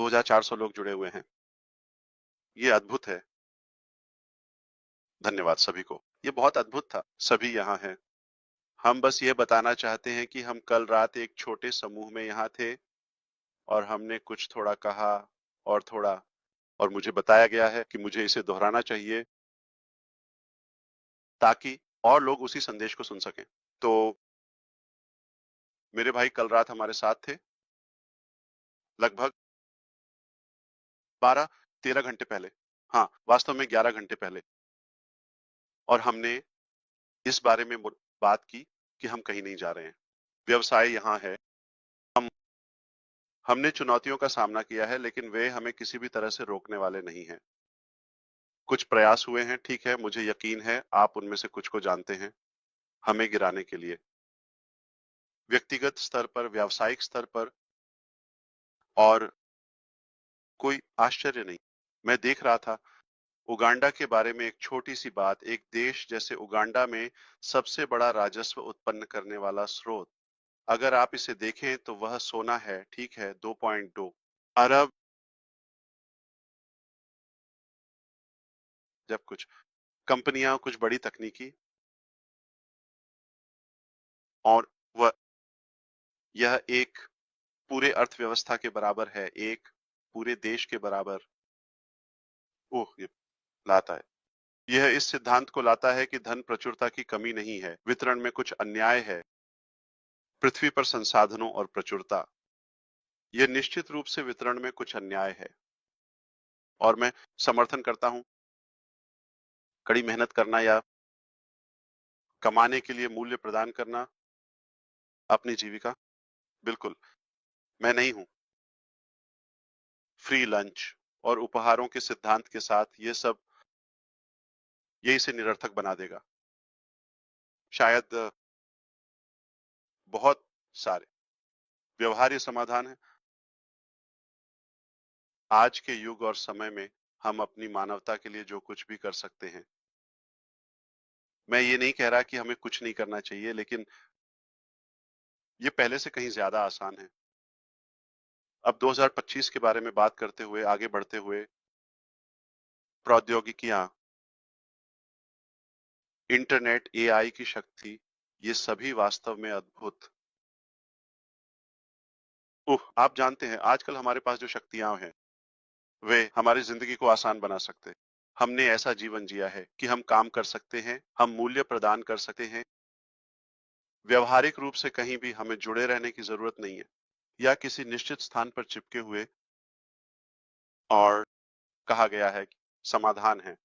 2400 लोग जुड़े हुए हैं। ये अद्भुत है। धन्यवाद सभी को। ये बहुत अद्भुत था। सभी यहाँ हैं। हम बस ये बताना चाहते हैं कि हम कल रात एक छोटे समूह में यहाँ थे और हमने कुछ थोड़ा कहा और थोड़ा, और मुझे बताया गया है कि मुझे इसे दोहराना चाहिए ताकि और लोग उसी संदेश को सुन सकें। तो मेरे भाई कल रात हमारे साथ थे, लगभग 12-13 घंटे पहले। हाँ, वास्तव में 11 घंटे पहले। और हमने इस बारे में बात की कि हम कहीं नहीं जा रहे हैं। व्यवसाय यहाँ है। हमने चुनौतियों का सामना किया है, लेकिन वे हमें किसी भी तरह से रोकने वाले नहीं हैं। कुछ प्रयास हुए हैं, ठीक है, मुझे यकीन है आप उनमें से कुछ को जानते हैं, हमें गिराने के लिए। व्यक्तिगत स्तर पर, व्यावसायिक स्तर पर, और कोई आश्चर्य नहीं। मैं देख रहा था उगांडा के बारे में एक छोटी सी बात। एक देश जैसे उगांडा में सबसे बड़ा राजस्व उत्पन्न करने वाला स्रोत, अगर आप इसे देखें तो वह सोना है, ठीक है, 2.2 अरब। जब कुछ कंपनियां, कुछ बड़ी तकनीकी, और वह यह एक पूरे अर्थव्यवस्था के बराबर है, एक पूरे देश के बराबर। ओह, ये लाता है। यह इस सिद्धांत को लाता है कि धन प्रचुरता की कमी नहीं है, वितरण में कुछ अन्याय है। पृथ्वी पर संसाधनों और प्रचुरता, यह निश्चित रूप से वितरण में कुछ अन्याय है। और मैं समर्थन करता हूं कड़ी मेहनत करना या कमाने के लिए मूल्य प्रदान करना, अपनी जीविका। बिल्कुल, मैं नहीं हूं। फ्री लंच और उपहारों के सिद्धांत के साथ ये सब, ये इसे निरर्थक बना देगा। शायद बहुत सारे व्यवहार्य समाधान है। आज के युग और समय में हम अपनी मानवता के लिए जो कुछ भी कर सकते हैं, मैं ये नहीं कह रहा कि हमें कुछ नहीं करना चाहिए, लेकिन ये पहले से कहीं ज्यादा आसान है। अब 2025 के बारे में बात करते हुए, आगे बढ़ते हुए, प्रौद्योगिकियां, इंटरनेट, एआई की शक्ति, ये सभी वास्तव में अद्भुत। आप जानते हैं आजकल हमारे पास जो शक्तियां हैं, वे हमारी जिंदगी को आसान बना सकते हैं। हमने ऐसा जीवन जिया है कि हम काम कर सकते हैं, हम मूल्य प्रदान कर सकते हैं। व्यवहारिक रूप से कहीं भी हमें जुड़े रहने की जरूरत नहीं है या किसी निश्चित स्थान पर चिपके हुए। और कहा गया है कि समाधान है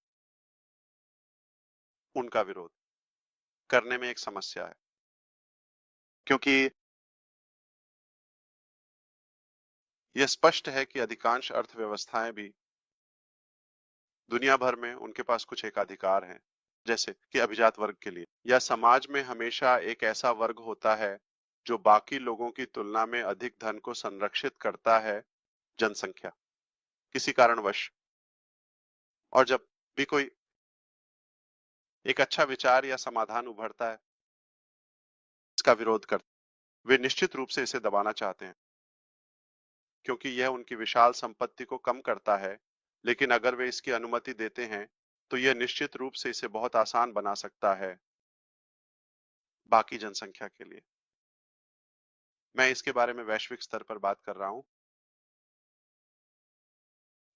उनका विरोध करने में एक समस्या है, क्योंकि यह स्पष्ट है कि अधिकांश अर्थव्यवस्थाएं भी दुनिया भर में उनके पास कुछ एकाधिकार हैं, जैसे कि अभिजात वर्ग के लिए, या समाज में हमेशा एक ऐसा वर्ग होता है जो बाकी लोगों की तुलना में अधिक धन को संरक्षित करता है, जनसंख्या, किसी कारणवश। और जब भी कोई एक अच्छा विचार या समाधान उभरता है, इसका विरोध करते, वे निश्चित रूप से इसे दबाना चाहते हैं, क्योंकि यह उनकी विशाल संपत्ति को कम करता है। लेकिन अगर वे इसकी अनुमति देते हैं, तो यह निश्चित रूप से इसे बहुत आसान बना सकता है बाकी जनसंख्या के लिए। मैं इसके बारे में वैश्विक स्तर पर बात कर रहा हूं।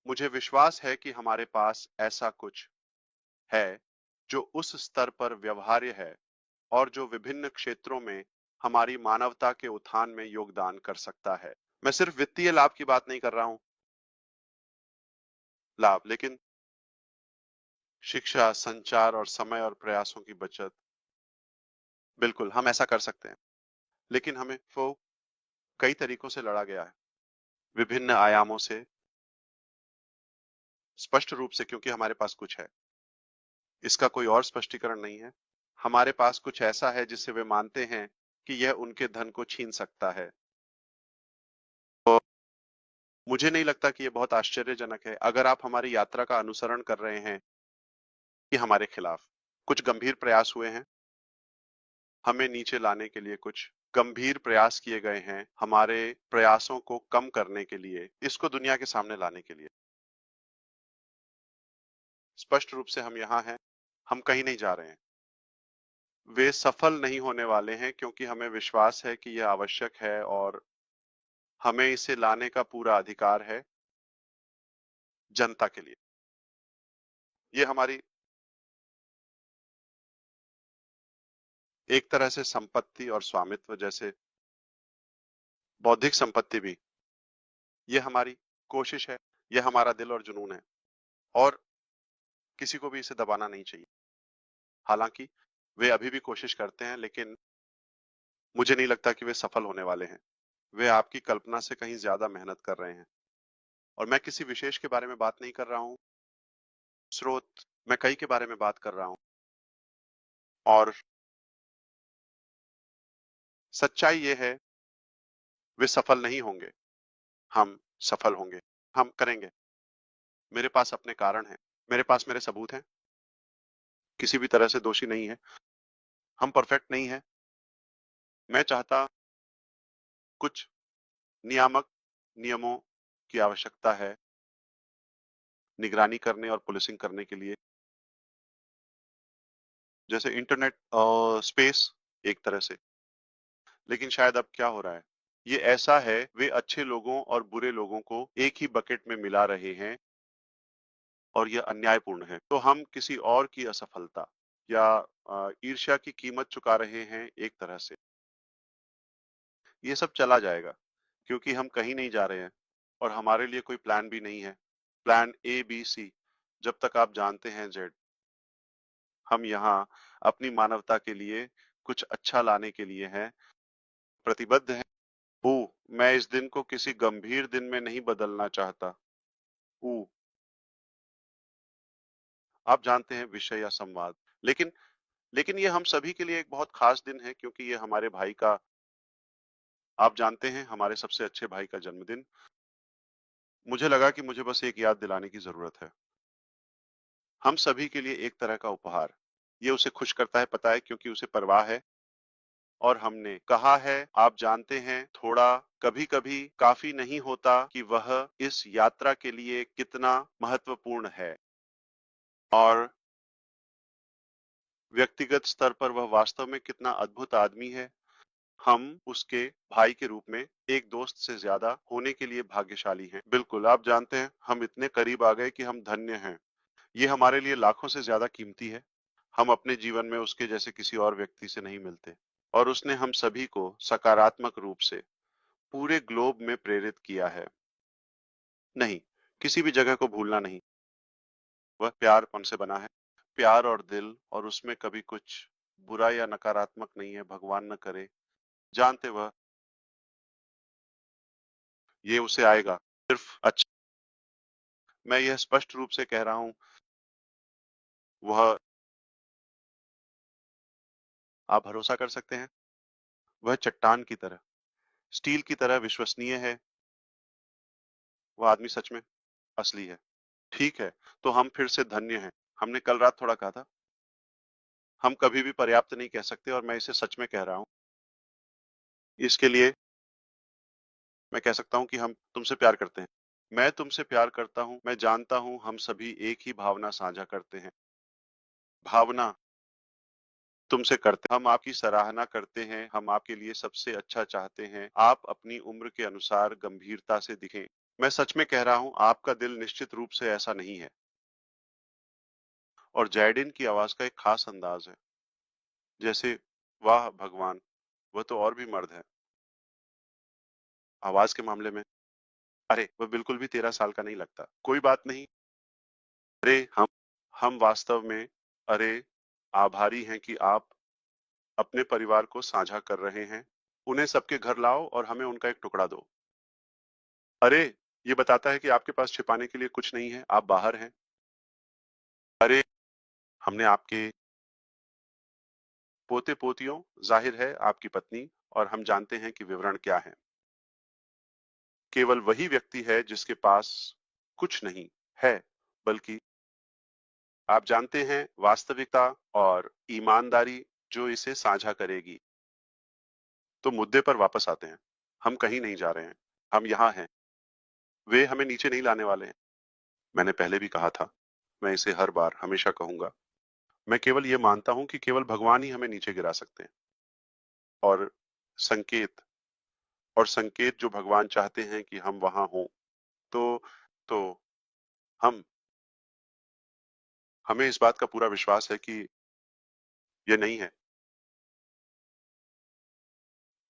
मुझे विश्वास है कि हमारे पास ऐसा कुछ है जो उस स्तर पर व्यवहार्य है और जो विभिन्न क्षेत्रों में हमारी मानवता के उत्थान में योगदान कर सकता है। मैं सिर्फ वित्तीय लाभ की बात नहीं कर रहा हूं, लाभ, लेकिन शिक्षा, संचार और समय और प्रयासों की बचत। बिल्कुल, हम ऐसा कर सकते हैं, लेकिन हमें वो कई तरीकों से लड़ा गया है, विभिन्न आयामों से, स्पष्ट रूप से, क्योंकि हमारे पास कुछ है। इसका कोई और स्पष्टीकरण नहीं है। हमारे पास कुछ ऐसा है जिसे वे मानते हैं कि यह उनके धन को छीन सकता है। तो मुझे नहीं लगता कि यह बहुत आश्चर्यजनक है अगर आप हमारी यात्रा का अनुसरण कर रहे हैं कि हमारे खिलाफ कुछ गंभीर प्रयास हुए हैं हमें नीचे लाने के लिए, कुछ गंभीर प्रयास किए गए हैं हमारे प्रयासों को कम करने के लिए, इसको दुनिया के सामने लाने के लिए। स्पष्ट रूप से हम यहाँ हैं, हम कहीं नहीं जा रहे हैं। वे सफल नहीं होने वाले हैं क्योंकि हमें विश्वास है कि यह आवश्यक है और हमें इसे लाने का पूरा अधिकार है जनता के लिए। ये हमारी एक तरह से संपत्ति और स्वामित्व जैसे बौद्धिक संपत्ति भी, ये हमारी कोशिश है, ये हमारा दिल और जुनून है और किसी को भी इसे दबाना नहीं चाहिए। हालांकि वे अभी भी कोशिश करते हैं, लेकिन मुझे नहीं लगता कि वे सफल होने वाले हैं। वे आपकी कल्पना से कहीं ज्यादा मेहनत कर रहे हैं और मैं किसी विशेष के बारे में बात नहीं कर रहा हूँ, स्रोत, मैं कई के बारे में बात कर रहा हूँ और सच्चाई ये है, वे सफल नहीं होंगे, हम सफल होंगे, हम करेंगे। मेरे पास अपने कारण हैं, मेरे पास मेरे सबूत हैं, किसी भी तरह से दोषी नहीं है, हम परफेक्ट नहीं है। मैं चाहता कुछ नियामक नियमों की आवश्यकता है निगरानी करने और पुलिसिंग करने के लिए, जैसे इंटरनेट स्पेस एक तरह से। लेकिन शायद अब क्या हो रहा है, ये ऐसा है, वे अच्छे लोगों और बुरे लोगों को एक ही बकेट में मिला रहे हैं और यह अन्यायपूर्ण है। तो हम किसी और की असफलता या ईर्ष्या की कीमत चुका रहे हैं एक तरह से। ये सब चला जाएगा क्योंकि हम कहीं नहीं जा रहे हैं और हमारे लिए कोई प्लान भी नहीं है, प्लान ए बी सी। जब तक आप जानते हैं जेड, हम यहाँ अपनी मानवता के लिए कुछ अच्छा लाने के लिए हैं, प्रतिबद्ध हैं। ओ, मैं इस दिन को किसी गंभीर दिन में नहीं बदलना चाहता। ओ, आप जानते हैं, विषय या संवाद। लेकिन लेकिन ये हम सभी के लिए एक बहुत खास दिन है क्योंकि ये हमारे भाई का, आप जानते हैं, हमारे सबसे अच्छे भाई का जन्मदिन। मुझे लगा कि मुझे बस एक याद दिलाने की जरूरत है। हम सभी के लिए एक तरह का उपहार। ये उसे खुश करता है, पता है, क्योंकि उसे परवाह है। और हमने कहा है, आप जानते हैं, थोड़ा कभी-कभी काफी नहीं होता कि वह इस यात्रा के लिए कितना महत्वपूर्ण है और व्यक्तिगत स्तर पर वह वास्तव में कितना अद्भुत आदमी है। हम उसके भाई के रूप में एक दोस्त से ज्यादा होने के लिए भाग्यशाली हैं। बिल्कुल, आप जानते हैं, हम इतने करीब आ गए कि हम धन्य हैं। ये हमारे लिए लाखों से ज्यादा कीमती है। हम अपने जीवन में उसके जैसे किसी और व्यक्ति से नहीं मिलते और उसने हम सभी को सकारात्मक रूप से पूरे ग्लोब में प्रेरित किया है। नहीं, किसी भी जगह को भूलना नहीं। वह प्यारपन से बना है, प्यार और दिल, और उसमें कभी कुछ बुरा या नकारात्मक नहीं है, भगवान न करे। जानते, वह ये उसे आएगा सिर्फ अच्छा। मैं यह स्पष्ट रूप से कह रहा हूं, वह, आप भरोसा कर सकते हैं, वह चट्टान की तरह, स्टील की तरह विश्वसनीय है। वह आदमी सच में असली है। ठीक है, तो हम फिर से धन्य हैं। हमने कल रात थोड़ा कहा था, हम कभी भी पर्याप्त नहीं कह सकते और मैं इसे सच में कह रहा हूं। इसके लिए मैं कह सकता हूं कि हम तुमसे प्यार करते हैं। मैं तुमसे प्यार करता हूं। मैं जानता हूं हम सभी एक ही भावना साझा करते हैं। भावना तुमसे करते, हम आपकी सराहना करते हैं, हम आपके लिए सबसे अच्छा चाहते हैं। आप अपनी उम्र के अनुसार गंभीरता से दिखें। मैं सच में कह रहा हूं, आपका दिल निश्चित रूप से ऐसा नहीं है। और जैडिन की आवाज का एक खास अंदाज है, जैसे, वाह भगवान, वह तो और भी मर्द है। आवाज के मामले में, अरे वह बिल्कुल भी 13 साल का नहीं लगता। कोई बात नहीं। अरे हम वास्तव में, अरे, आभारी हैं कि आप अपने परिवार को साझा कर रहे हैं। उन्हें सबके घर लाओ और हमें उनका एक टुकड़ा दो। अरे, ये बताता है कि आपके पास छिपाने के लिए कुछ नहीं है, आप बाहर हैं। अरे, हमने आपके पोते पोतियों, जाहिर है आपकी पत्नी, और हम जानते हैं कि विवरण क्या है। केवल वही व्यक्ति है जिसके पास कुछ नहीं है, बल्कि, आप जानते हैं, वास्तविकता और ईमानदारी जो इसे साझा करेगी। तो मुद्दे पर वापस आते हैं। हम कहीं नहीं जा रहे हैं। हम यहाँ हैं। वे हमें नीचे नहीं लाने वाले हैं। मैंने पहले भी कहा था, मैं इसे हर बार हमेशा कहूंगा। मैं केवल ये मानता हूं कि केवल भगवान ही हमें नीचे गिरा सकते हैं। और संकेत संकेत जो भगवान चाहते हैं कि हम वहां हों, तो तो हम हमें इस बात का पूरा विश्वास है कि ये नहीं है,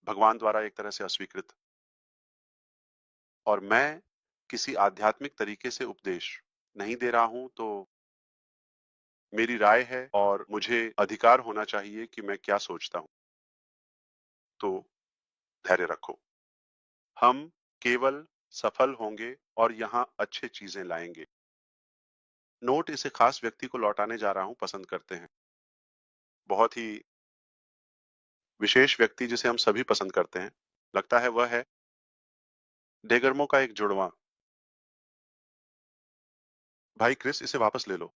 भगवान द्वारा एक तरह से अस्वीकृत। और मैं किसी आध्यात्मिक तरीके से उपदेश नहीं दे रहा हूं, तो मेरी राय है और मुझे अधिकार होना चाहिए कि मैं क्या सोचता हूं। तो धैर्य रखो। हम केवल सफल होंगे और यहाँ अच्छे चीजें लाएंगे। नोट इसे खास व्यक्ति को लौटाने जा रहा हूं पसंद करते हैं। बहुत ही विशेष व्यक्ति जिसे हम सभी पसंद करते हैं, लगता है वह है डेगर्मो का एक जुड़वा। भाई क्रिस, इसे वापस ले लो।